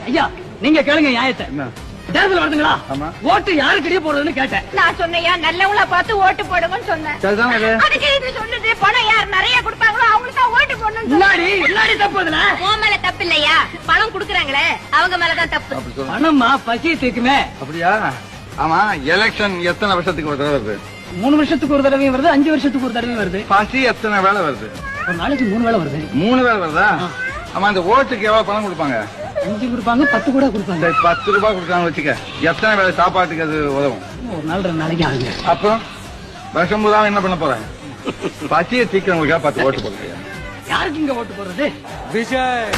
ஐயா நீங்க கேளுங்க நியாயத்தை. தேர்தல் வருதுங்களா? ஆமா. ஓட்டு யாருக்கிட்டே போடுறதுன்னு கேட்டேன். நான் சொன்னையா நல்லவங்களா பார்த்து ஓட்டு போடுங்கன்னு சொன்னேன். சரிதான் இது. அதுக்கு இது சொல்லுது பணம் யார் நிறைய கொடுப்பாங்களோ அவங்களுக்கு தான் ஓட்டு போடணும். முன்னாடி தப்பு இதுல. உன் மேல தப்பு இல்லையா? பணம் குடுக்குறாங்களே அவங்க மேலதான் தப்பு. அப்படி சொல்லு. பணமா பசி தீக்குமே. அப்படியா? ஆமா, எலெக்ஷன் எத்தனை வருஷத்துக்கு ஒரு தடவை வருது? 3 வருஷத்துக்கு ஒரு தடவையும் வருது, 5 வருஷத்துக்கு ஒரு தடவையும் வருது. பசி எத்தனை வேலை வருது? ஒரு நாளைக்கு 3 வேளை வருது. 3 வேலை வருதா? ஆமா, இந்த ஓட்டுக்கு எவ்வளவு பணம் கொடுப்பாங்க? 5 கொடுப்பாங்க, 10 கூட கொடுப்பாங்க. சரி, 10 ரூபாய் கொடுத்தாங்க வச்சுக்க. எத்தனை வேலை சாப்பாட்டுக்கு அது உதவும்? ஒரு நாள் 2 நாளைக்கு ஆகுங்க. அப்புறம் வருஷம் பூரா என்ன பண்ண போறேன்? பசியை சீக்கிரம் 10 ஓட்டு போடுறீங்க. யாருக்கு இங்க ஓட்டு போடுறது? விஜய்